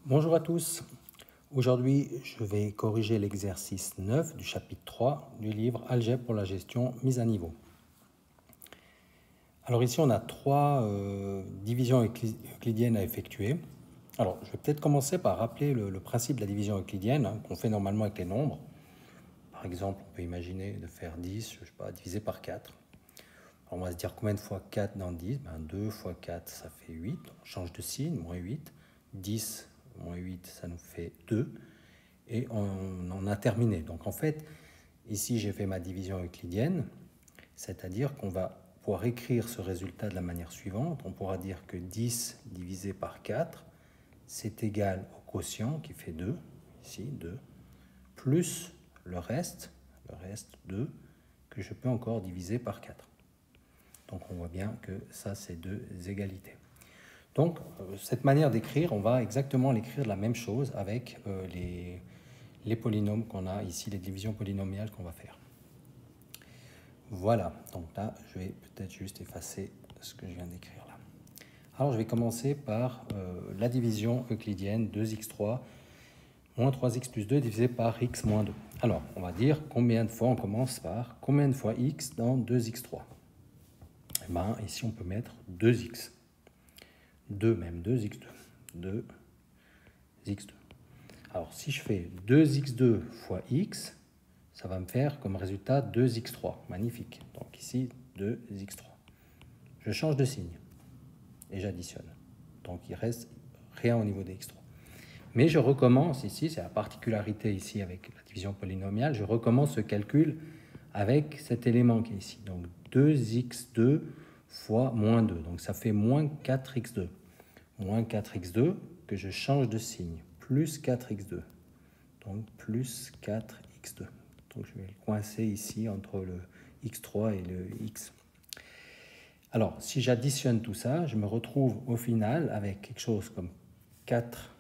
Bonjour à tous. Aujourd'hui, je vais corriger l'exercice 9 du chapitre 3 du livre Algèbre pour la gestion mise à niveau. Alors ici, on a trois divisions euclidiennes à effectuer. Alors, je vais peut-être commencer par rappeler le principe de la division euclidienne qu'on fait normalement avec les nombres. Par exemple, on peut imaginer de faire 10, je sais pas, divisé par 4. Alors, on va se dire combien de fois 4 dans 10 2 fois 4, ça fait 8. On change de signe, moins 8. 10 moins 8, ça nous fait 2. Et on en a terminé. Donc en fait, ici j'ai fait ma division euclidienne, c'est-à-dire qu'on va pouvoir écrire ce résultat de la manière suivante. On pourra dire que 10 divisé par 4, c'est égal au quotient qui fait 2, ici 2, plus le reste 2, que je peux encore diviser par 4. Donc on voit bien que ça c'est deux égalités. Donc cette manière d'écrire, on va exactement l'écrire de la même chose avec les polynômes qu'on a ici, les divisions polynomiales qu'on va faire. Voilà, donc là, je vais peut-être juste effacer ce que je viens d'écrire là. Alors, je vais commencer par la division euclidienne 2x3 moins 3x plus 2 divisé par x moins 2. Alors, on va dire combien de fois, on commence par combien de fois x dans 2x3. Eh bien, ici, on peut mettre 2x. 2 même, 2x2. 2x2. Alors, si je fais 2x2 fois x, ça va me faire comme résultat 2x3. Magnifique. Donc ici, 2x3. Je change de signe et j'additionne. Donc il reste rien au niveau des x3. Mais je recommence ici, c'est la particularité ici avec la division polynomiale, je recommence ce calcul avec cet élément qui est ici. Donc 2x2 fois moins 2. Donc ça fait moins 4x2. Moins 4x2 que je change de signe. Plus 4x2. Donc plus 4x2. Donc je vais le coincer ici entre le x3 et le x. Alors, si j'additionne tout ça, je me retrouve au final avec quelque chose comme 4,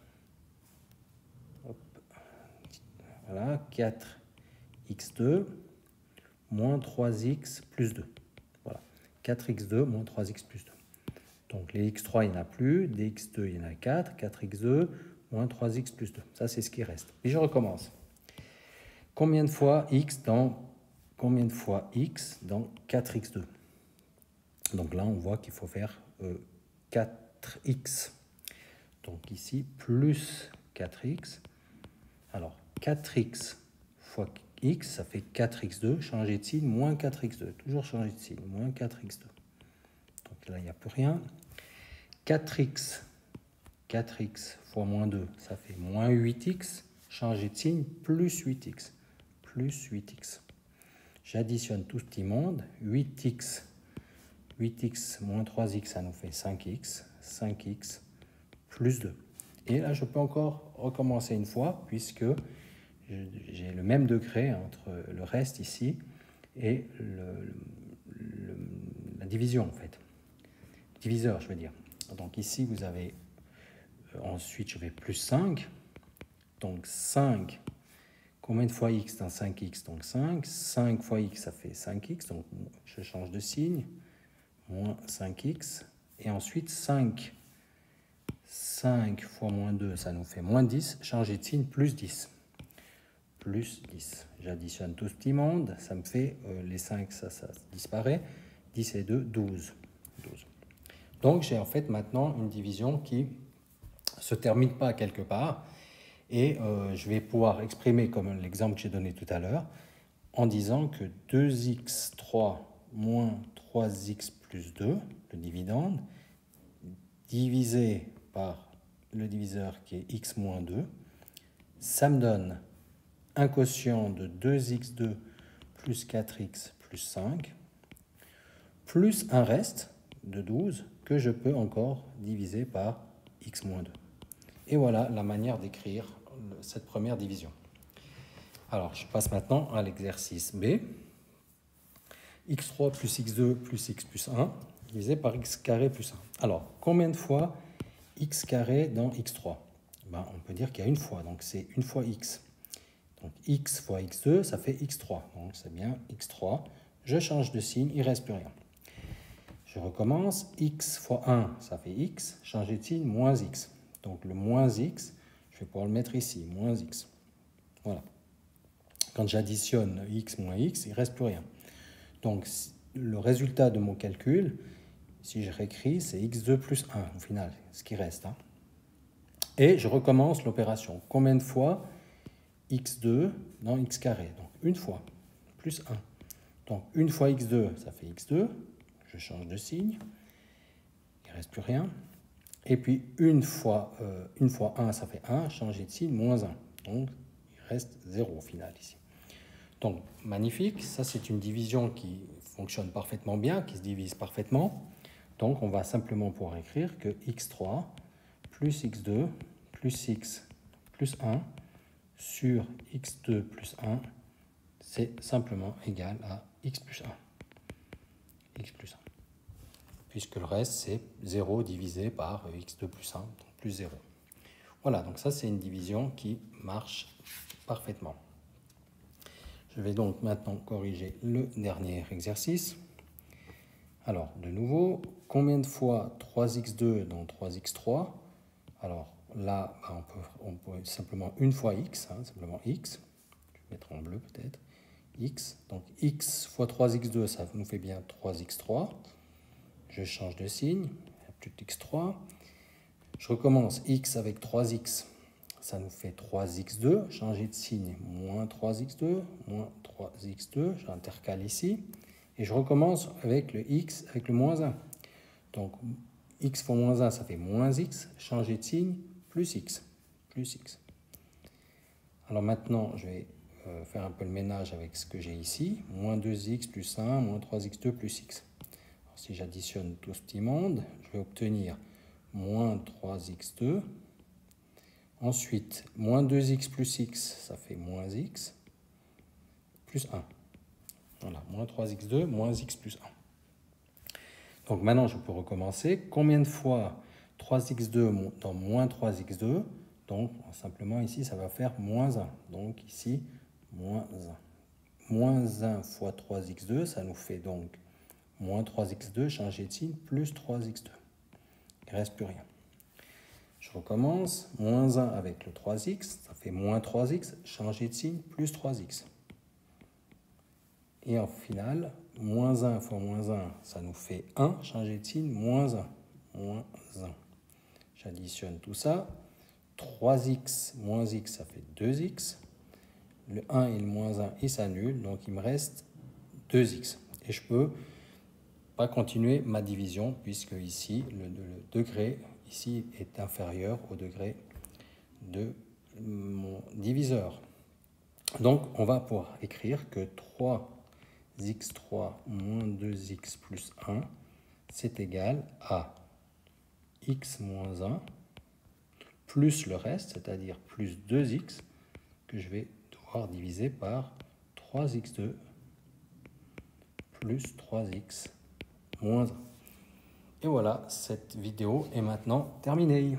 voilà, 4x2 moins 3x plus 2. Voilà, 4x2 moins 3x plus 2. Donc les x3, il n'y en a plus, des x2, il y en a 4, 4x2 moins 3x plus 2. Ça, c'est ce qui reste. Et je recommence. Combien de fois x dans 4x2? Donc là, on voit qu'il faut faire 4x. Donc ici, plus 4x. Alors, 4x fois x, ça fait 4x2. Changer de signe, moins 4x2. Toujours changer de signe, moins 4x2. Donc là, il n'y a plus rien. 4x fois moins 2, ça fait moins 8x. Changer de signe, plus 8x. Plus 8x. J'additionne tout ce petit monde. 8x moins 3x, ça nous fait 5x. 5x plus 2. Et là, je peux encore recommencer une fois, puisque j'ai le même degré entre le reste ici et la division, en fait. Diviseur, je veux dire. Donc ici, vous avez... ensuite, je vais plus 5. Donc 5... Combien de fois x dans 5x? Donc 5. 5 fois x, ça fait 5x. Donc je change de signe. Moins 5x. Et ensuite 5 fois moins 2, ça nous fait moins 10. Changer de signe, plus 10. Plus 10. J'additionne tout ce petit monde. Ça me fait, les 5, ça disparaît. 10 et 2, 12. Donc j'ai en fait maintenant une division qui ne se termine pas quelque part. Et je vais pouvoir exprimer comme l'exemple que j'ai donné tout à l'heure en disant que 2x3 moins 3x plus 2, le dividende, divisé par le diviseur qui est x moins 2, ça me donne un quotient de 2x2 plus 4x plus 5, plus un reste de 12 que je peux encore diviser par x moins 2. Et voilà la manière d'écrire cette première division. Alors, je passe maintenant à l'exercice B. x3 plus x2 plus x plus 1 divisé par x carré plus 1. Alors, combien de fois x carré dans x3? On peut dire qu'il y a une fois, donc c'est une fois x. Donc x fois x2, ça fait x3. Donc c'est bien x3. Je change de signe, il ne reste plus rien. Je recommence. X fois 1, ça fait x. Changer de signe, moins x. Donc le moins x, je vais pouvoir le mettre ici, moins x. Voilà. Quand j'additionne x moins x, il ne reste plus rien. Donc, le résultat de mon calcul, si je réécris, c'est x2 plus 1 au final, ce qui reste. Hein. Et je recommence l'opération. Combien de fois x2 dans x carré? Donc, une fois, plus 1. Donc, une fois x2, ça fait x2. Je change de signe. Il ne reste plus rien. Et puis, une fois 1, ça fait 1. Changer de signe, moins 1. Donc, il reste 0 au final ici. Donc, magnifique. Ça, c'est une division qui fonctionne parfaitement bien, qui se divise parfaitement. Donc, on va simplement pouvoir écrire que x3 plus x2 plus x plus 1 sur x2 plus 1, c'est simplement égal à x plus 1. X plus 1. Puisque le reste, c'est 0 divisé par x2 plus 1, donc plus 0. Voilà, donc ça, c'est une division qui marche parfaitement. Je vais donc maintenant corriger le dernier exercice. Alors, de nouveau, combien de fois 3x2 dans 3x3? Alors, là, on peut simplement une fois x, hein, simplement x. Je vais mettre en bleu peut-être. X. Donc, x fois 3x2, ça nous fait bien 3x3. Je change de signe, il n'y a plus de x3. Je recommence x avec 3x, ça nous fait 3x2. Changer de signe, moins 3x2, moins 3x2. J'intercale ici. Et je recommence avec le x, avec le moins 1. Donc, x fois moins 1, ça fait moins x. Changer de signe, plus x. Plus x. Alors maintenant, je vais faire un peu le ménage avec ce que j'ai ici. Moins 2x plus 1, moins 3x2 plus x. Alors, si j'additionne tout ce petit monde, je vais obtenir moins 3x2. Ensuite, moins 2x plus x, ça fait moins x, plus 1. Voilà, moins 3x2, moins x plus 1. Donc maintenant, je peux recommencer. Combien de fois 3x2 dans moins 3x2? Donc, simplement ici, ça va faire moins 1. Donc ici, moins 1. Moins 1 fois 3x2, ça nous fait donc moins 3x2, changer de signe, plus 3x2. Il ne reste plus rien. Je recommence. Moins 1 avec le 3x, ça fait moins 3x, changer de signe, plus 3x. Et en final, moins 1 fois moins 1, ça nous fait 1, changer de signe, moins 1. Moins 1. J'additionne tout ça. 3x moins x, ça fait 2x. Le 1 et le moins 1, ils s'annulent, donc il me reste 2x. Et je peux pas continuer ma division, puisque ici, le degré ici est inférieur au degré de mon diviseur. Donc, on va pouvoir écrire que 3x3 moins 2x plus 1, c'est égal à x moins 1 plus le reste, c'est-à-dire plus 2x, que je vais devoir diviser par 3x2 plus 3x moins 1. Et voilà, cette vidéo est maintenant terminée.